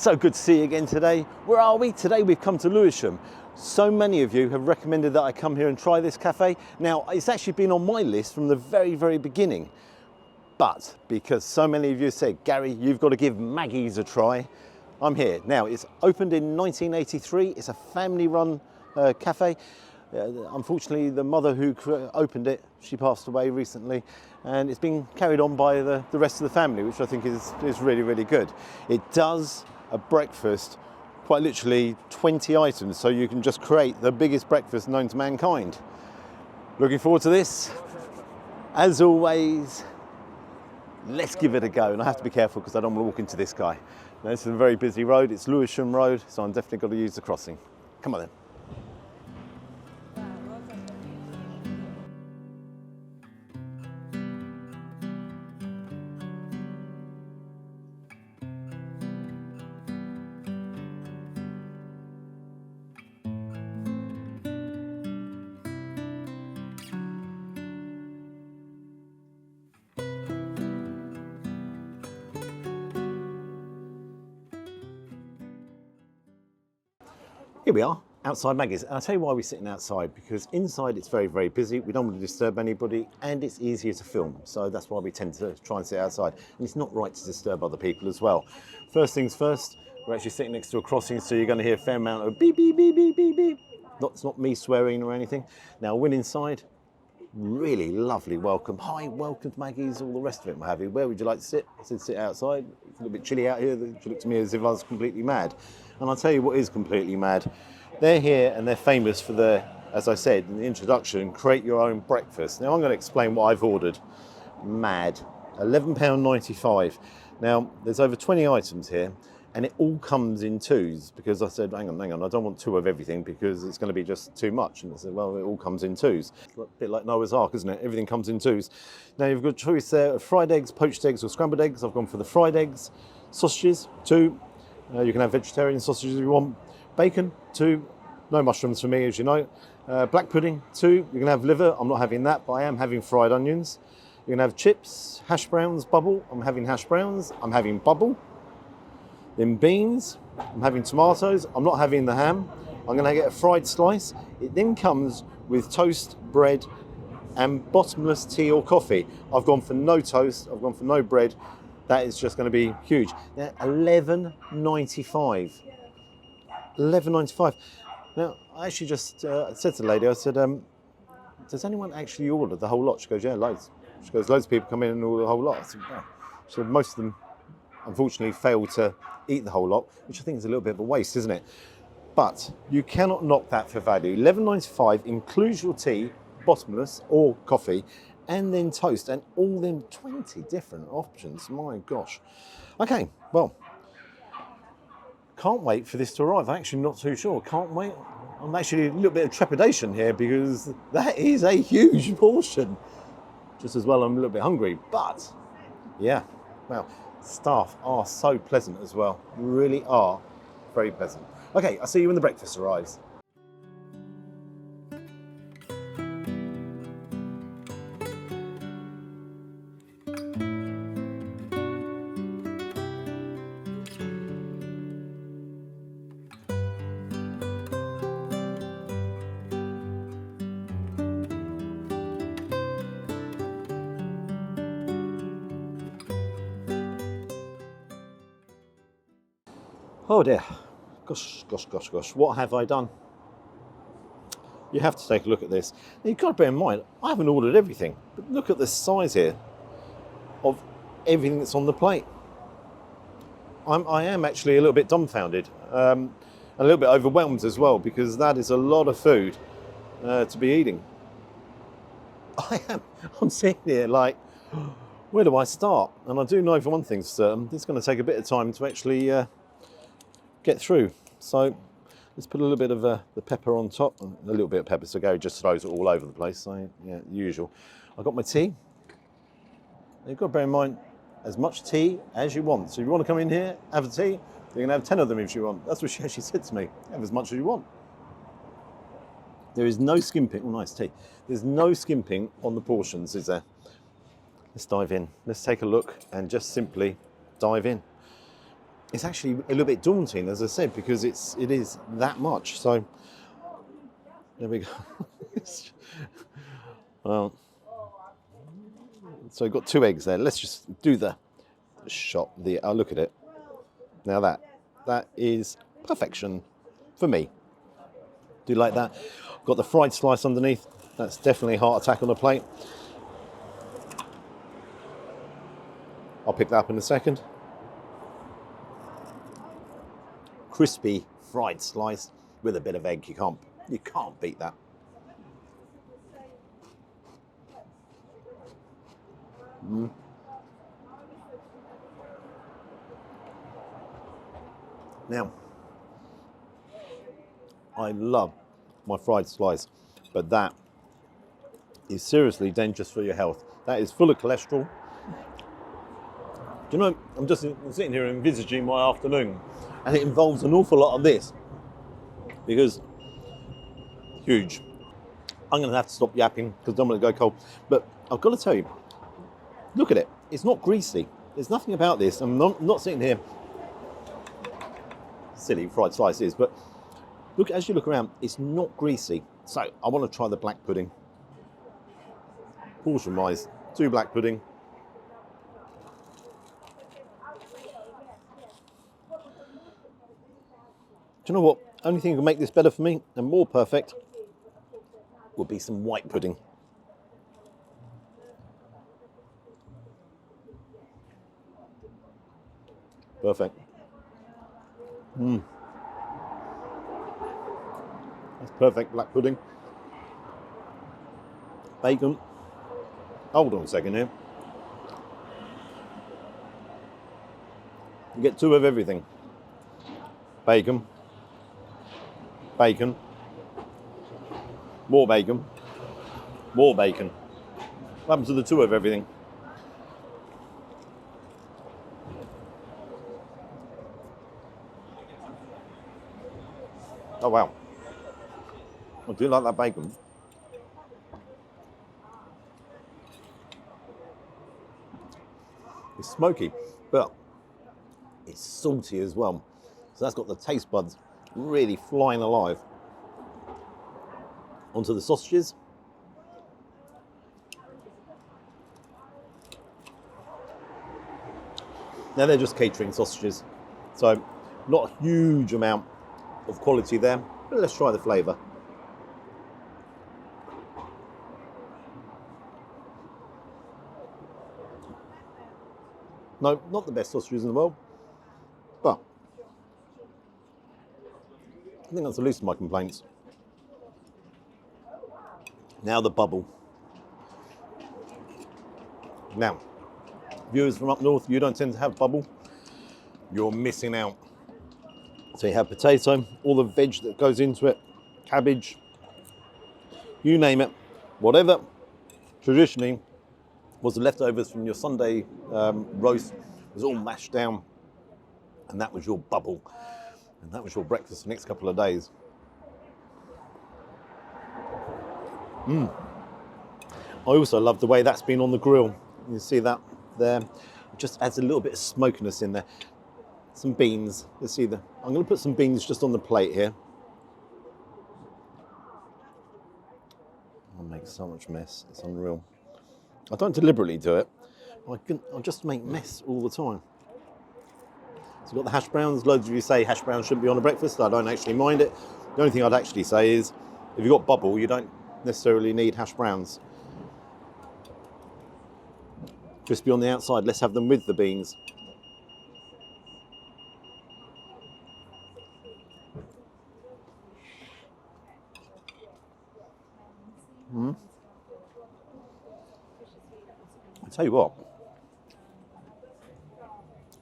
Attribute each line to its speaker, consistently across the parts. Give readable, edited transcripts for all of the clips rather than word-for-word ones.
Speaker 1: So good to see you again today. Where are we? Today we've come to Lewisham. So many of you have recommended that I come here and try this cafe. Now, it's actually been on my list from the very beginning. But because so many of you said, Gary, you've got to give Maggie's a try, I'm here. Now, it's opened in 1983. It's a family-run cafe. Unfortunately, the mother who opened it, she passed away recently, and it's been carried on by the rest of the family, which I think is really good. It does a breakfast, quite literally 20 items, so you can just create the biggest breakfast known to mankind. Looking forward to this. As always, let's give it a go. And I have to be careful because I don't want to walk into this guy. Now, this is a very busy road. It's Lewisham Road, so I'm definitely got to use the crossing. Come on then. Here we are, outside Maggie's. And I'll tell you why we're sitting outside, because inside it's very busy. We don't want to disturb anybody, and it's easier to film. So that's why we tend to try and sit outside. And it's not right to disturb other people as well. First things first, we're actually sitting next to a crossing, so you're going to hear a fair amount of beep, beep, beep, beep, beep, beep. It's not me swearing or anything. Now, when inside, really lovely welcome. Hi, welcome to Maggie's, all the rest of it, what have you. Where would you like to sit? I said sit outside. It's a little bit chilly out here. She looked at me as if I was completely mad. And I'll tell you what is completely mad. They're here and they're famous for their, as I said in the introduction, create your own breakfast. Now I'm going to explain what I've ordered. Mad. £11.95. Now there's over 20 items here, and it all comes in twos, because I said, hang on, I don't want two of everything because it's going to be just too much. And I said, well, it all comes in twos. It's a bit like Noah's Ark, isn't it? Everything comes in twos. Now you've got choice there of fried eggs, poached eggs or scrambled eggs. I've gone for the fried eggs. Sausages, 2. You can have vegetarian sausages if you want. Bacon, 2. No mushrooms for me, as you know. Black pudding, 2. You can have liver. I'm not having that, but I am having fried onions. You can have chips, hash browns, bubble. I'm having hash browns. I'm having bubble. Then beans. I'm having tomatoes. I'm not having the ham. I'm going to get a fried slice. It then comes with toast, bread, and bottomless tea or coffee. I've gone for no toast. I've gone for no bread. That is just going to be huge. Now, £11.95. £11.95. Now, I actually just said to the lady, I said, does anyone actually order the whole lot? She goes, yeah, loads. She goes, loads of people come in and order the whole lot. I said, wow. She said, most of them, unfortunately, fail to eat the whole lot, which I think is a little bit of a waste, isn't it? But you cannot knock that for value. £11.95 includes your tea, bottomless, or coffee, and then toast, and all them 20 different options. My gosh. Okay, well, can't wait for this to arrive. I'm actually not too sure. Can't wait. I'm actually a little bit of trepidation here because that is a huge portion. Just as well, I'm a little bit hungry, but yeah, well, staff are so pleasant as well. Really are very pleasant. Okay, I'll see you when the breakfast arrives. Oh dear, gosh, what have I done? You have to take a look at this. Now, you've got to bear in mind, I haven't ordered everything, but look at the size here of everything that's on the plate. I am actually a little bit dumbfounded, and a little bit overwhelmed as well, because that is a lot of food to be eating. I'm sitting here like, where do I start? And I do know for one thing certain, it's going to take a bit of time to actually get through. So let's put a little bit of the pepper on top, and a little bit of pepper, so Gary just throws it all over the place. So yeah, usual. I've got my tea. You've got to bear in mind, as much tea as you want. So if you want to come in here, have a tea, you can have 10 of them if you want. That's what she actually said to me. Have as much as you want. There is no skimping. Oh, nice tea. There's no skimping on the portions, is there? Let's dive in. Let's take a look and just simply dive in. it's actually a little bit daunting, as I said, because it is that much. So there we go. Well, so we've got 2 eggs there. Let's just do the shot. Oh, look at it. Now that is perfection for me. Do you like that? Got the fried slice underneath. That's definitely a heart attack on the plate. I'll pick that up in a second. Crispy fried slice with a bit of egg. You can't beat that. Now, I love my fried slice, but that is seriously dangerous for your health. That is full of cholesterol. Do you know, I'm just sitting here envisaging my afternoon, and it involves an awful lot of this, because huge. I'm going to have to stop yapping because I'm going to go cold. But I've got to tell you, look at it. It's not greasy. There's nothing about this. I'm not sitting here, silly fried slices, but look, as you look around, it's not greasy. So I want to try the black pudding. Portion-wise, 2 black pudding. Do you know what? Only thing that can make this better for me and more perfect would be some white pudding. Perfect. That's perfect black pudding. Bacon. Hold on a second here. You get 2 of everything. Bacon. Bacon. More bacon. More bacon. What happens to the 2 of everything? Oh wow. I do like that bacon. It's smoky, but it's salty as well. So that's got the taste buds really flying alive. Onto the sausages. Now they're just catering sausages, so not a huge amount of quality there, but let's try the flavour. No, not the best sausages in the world, but I think that's the least of my complaints. Now the bubble. Now, viewers from up north, you don't tend to have bubble. You're missing out. So you have potato, all the veg that goes into it, cabbage, you name it, whatever traditionally was the leftovers from your Sunday roast was all mashed down, and that was your bubble, and that was your breakfast the next couple of days. I also love the way that's been on the grill. You see that there? It just adds a little bit of smokiness in there. Some beans. Let's see I'm going to put some beans just on the plate here. I'll make so much mess. It's unreal. I don't deliberately do it. I just make mess all the time. So we've got the hash browns. Loads of you say hash browns shouldn't be on a breakfast. I don't actually mind it. The only thing I'd actually say is if you've got bubble, you don't necessarily need hash browns. Crispy on the outside. Let's have them with the beans. I tell you what,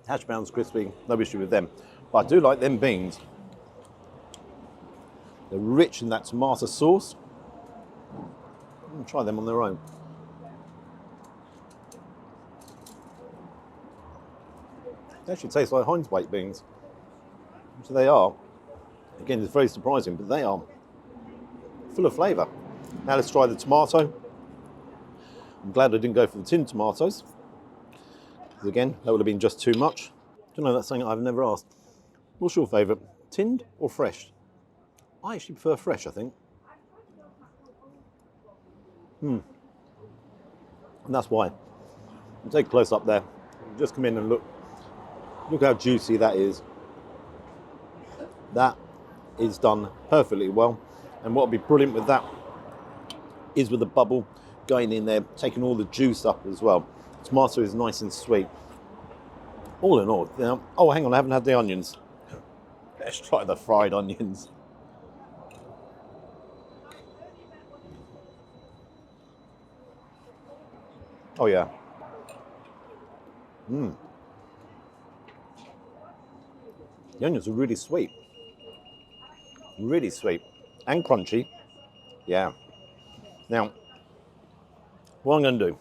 Speaker 1: hash browns crispy, no issue with them. But I do like them beans. They're rich in that tomato sauce. Try them on their own. They actually taste like Heinz baked beans. So they are. Again, it's very surprising, but they are full of flavour. Now let's try the tomato. I'm glad I didn't go for the tinned tomatoes, because again, that would have been just too much. don't know, that's something I've never asked. What's your favourite, tinned or fresh? I actually prefer fresh, I think. And that's why. Take a close up there. Just come in and look. Look how juicy that is. That is done perfectly well. And what would be brilliant with that is with the bubble going in there, taking all the juice up as well. Tomato is nice and sweet. All in all, now, oh, hang on, I haven't had the onions. Let's try the fried onions. Oh yeah. The onions are really sweet. Really sweet. And crunchy. Yeah. Now, what I'm going to do,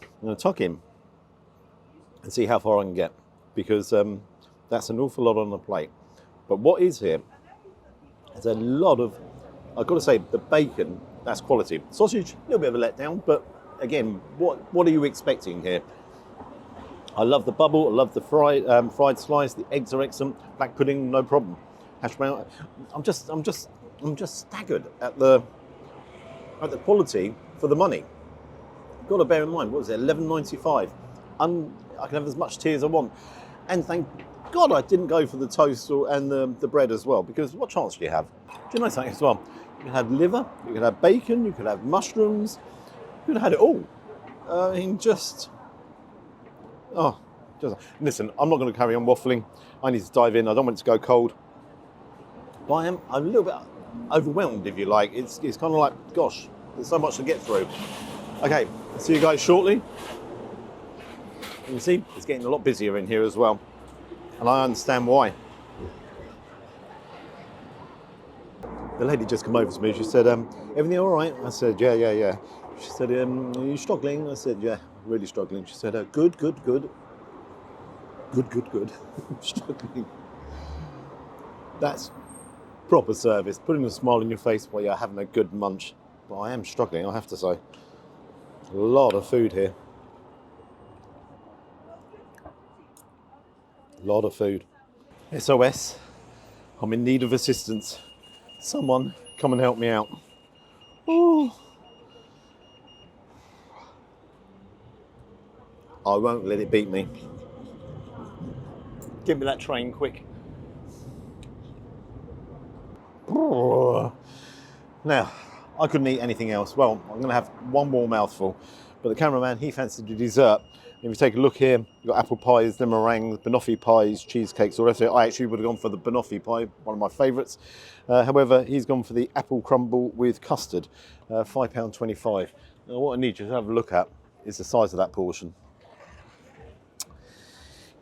Speaker 1: I'm going to tuck in and see how far I can get, because that's an awful lot on the plate. But what is here is a lot of, I've got to say, the bacon, that's quality. Sausage, a little bit of a letdown, but again, what are you expecting here? I love the bubble, I love the fried slice, the eggs are excellent, black pudding, no problem. Hash brown, I'm just staggered at the quality for the money. You've got to bear in mind, what was it, $11.95? I can have as much tea as I want. And thank God I didn't go for the toast and the bread as well, because what chance do you have? Do you know something as well? You could have liver, you could have bacon, you could have mushrooms, you could have had it all. I mean, listen, I'm not going to carry on waffling. I need to dive in. I don't want it to go cold. But I'm a little bit overwhelmed, if you like. It's kind of like, gosh, there's so much to get through. Okay, see you guys shortly. You can see it's getting a lot busier in here as well. And I understand why. The lady just come over to me. She said, everything all right? I said, yeah. She said, are you struggling? I said, yeah, really struggling. She said, good. Struggling. That's proper service, putting a smile on your face while you're having a good munch. But I am struggling, I have to say. A lot of food here. A lot of food. SOS, I'm in need of assistance. Someone come and help me out. Oh. I won't let it beat me. Give me that train quick. Now, I couldn't eat anything else. Well, I'm going to have one more mouthful. But the cameraman, he fancied a dessert. If you take a look here, you've got apple pies, the meringues, banoffee pies, cheesecakes, all the rest of it. I actually would have gone for the banoffee pie, one of my favourites. However, he's gone for the apple crumble with custard, £5.25. Now, what I need you to have a look at is the size of that portion.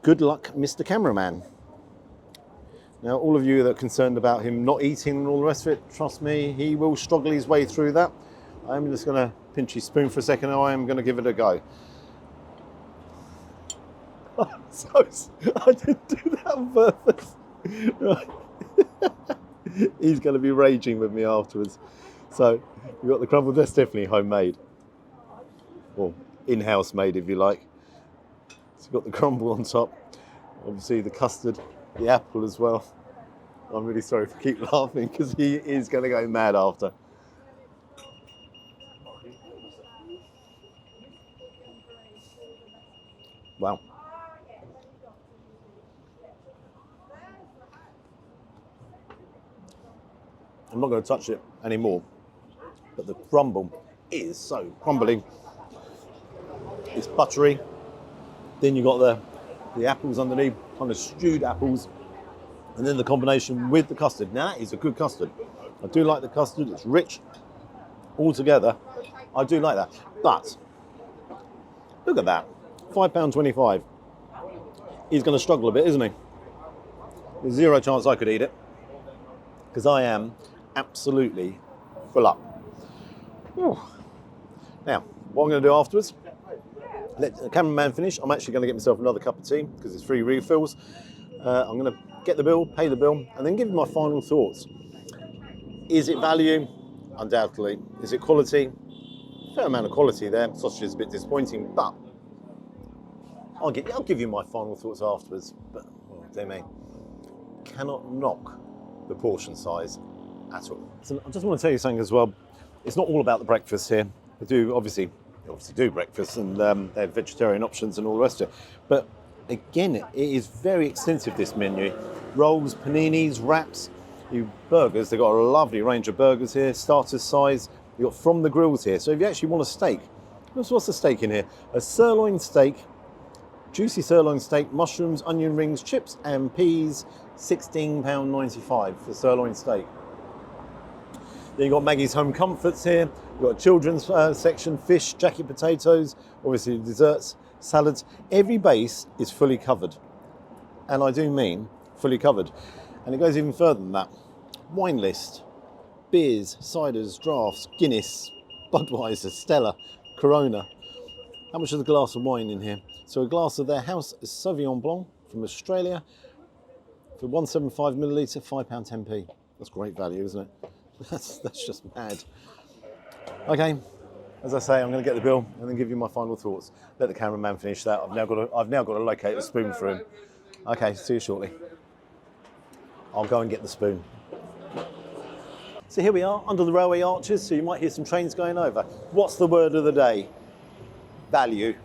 Speaker 1: Good luck, Mr. Cameraman. Now, all of you that are concerned about him not eating and all the rest of it, trust me, he will struggle his way through that. I'm just going to pinch his spoon for a second, and I am going to give it a go. I didn't do that on purpose. Right. He's going to be raging with me afterwards. So, you've got the crumble, that's definitely homemade. Well, in-house made, if you like. So you've got the crumble on top. Obviously the custard, the apple as well. I'm really sorry if I keep laughing, because he is going to go mad after. Wow. I'm not going to touch it anymore, but the crumble is so crumbling. It's buttery. Then you've got the apples underneath, kind of stewed apples, and then the combination with the custard. Now that is a good custard. I do like the custard, it's rich altogether. I do like that. But look at that, £5.25. He's going to struggle a bit, isn't he? There's zero chance I could eat it, because I am absolutely full up. Whew. Now, what I'm going to do afterwards, let the cameraman finish. I'm actually going to get myself another cup of tea, because it's free refills. I'm going to get the bill, pay the bill, and then give you my final thoughts. Is it value? Undoubtedly. Is it quality? Fair amount of quality there. Sausage is a bit disappointing, but I'll give you my final thoughts afterwards, but oh, dear me, cannot knock the portion size at all. So I just want to tell you something as well. It's not all about the breakfast here. They do obviously do breakfast, and they have vegetarian options and all the rest of it. But again, it is very extensive, this menu. Rolls, paninis, wraps, burgers. They've got a lovely range of burgers here, starter size. You've got from the grills here. So if you actually want a steak, what's the steak in here? A sirloin steak, juicy sirloin steak, mushrooms, onion rings, chips and peas, £16.95 for sirloin steak. Then you've got Maggie's Home Comforts here. You've got a children's section, fish, jacket potatoes, obviously desserts, salads. Every base is fully covered. And I do mean fully covered. And it goes even further than that. Wine list, beers, ciders, draughts, Guinness, Budweiser, Stella, Corona. How much is a glass of wine in here? So a glass of their house Sauvignon Blanc from Australia for 175 millilitre, £5.10p. That's great value, isn't it? That's just mad. Okay, as I say, I'm going to get the bill and then give you my final thoughts. Let the cameraman finish that. I've now got to locate a spoon for him. Okay, see you shortly. I'll go and get the spoon. So here we are under the railway arches, so you might hear some trains going over. What's the word of the day? Value.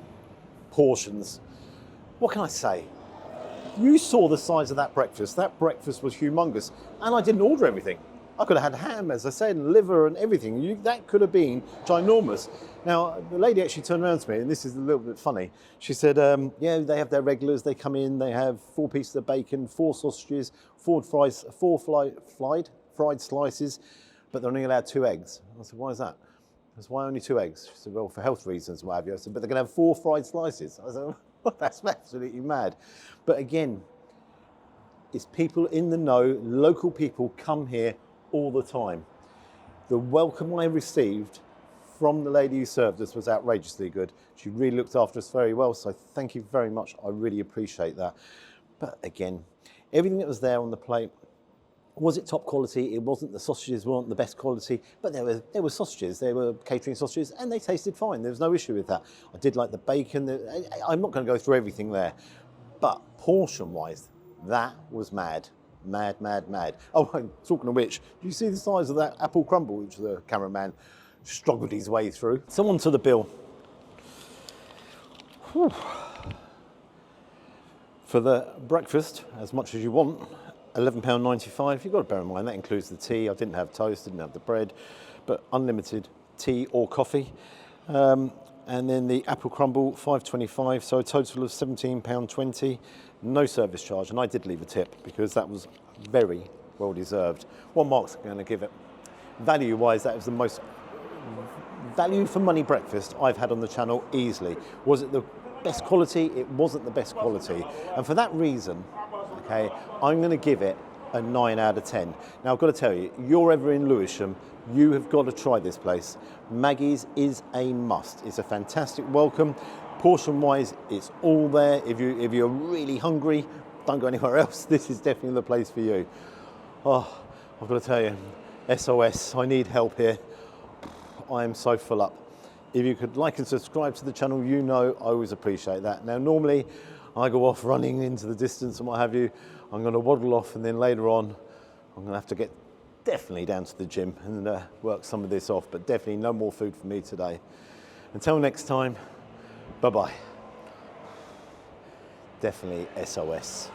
Speaker 1: Portions. What can I say? You saw the size of that breakfast. That breakfast was humongous. And I didn't order everything. I could have had ham, as I said, and liver and everything. That could have been ginormous. Now, the lady actually turned around to me, and this is a little bit funny. She said, yeah, they have their regulars. They come in, they have 4 pieces of bacon, 4 sausages, 4 fried slices, but they're only allowed 2 eggs. I said, why is that? That's why only 2 eggs. She said, well, for health reasons, what have you. I said, but they're going to have 4 fried slices. I said, well, that's absolutely mad. But again, it's people in the know, local people come here all the time. The welcome I received from the lady who served us was outrageously good. She really looked after us very well, so thank you very much. I really appreciate that. But again, everything that was there on the plate, was it top quality? It wasn't. The sausages weren't the best quality, but there were sausages. They were catering sausages, and they tasted fine. There was no issue with that. I did like the bacon. I'm not going to go through everything there, but portion-wise, that was mad. Mad, mad, mad. Oh, and talking of which, do you see the size of that apple crumble which the cameraman struggled his way through? So on to the bill. Whew. For the breakfast, as much as you want, £11.95. You've got to bear in mind that includes the tea. I didn't have toast, didn't have the bread, but unlimited tea or coffee. And then the apple crumble, £5.25, so a total of £17.20. No service charge, and I did leave a tip because that was very well deserved. What marks am I going to give it? Value-wise, that was the most value for money breakfast I've had on the channel easily. Was it the best quality? It wasn't the best quality, and for that reason, okay, I'm going to give it a 9 out of 10. Now I've got to tell you, you're ever in Lewisham, you have got to try this place. Maggie's is a must. It's a fantastic welcome. Portion-wise, it's all there. If you're really hungry, don't go anywhere else. This is definitely the place for you. Oh, I've got to tell you, SOS, I need help here. I am so full up. If you could like and subscribe to the channel, you know I always appreciate that. Now, normally I go off running into the distance and what have you. I'm going to waddle off, and then later on, I'm going to have to get definitely down to the gym and work some of this off, but definitely no more food for me today. Until next time, bye-bye. Definitely SOS.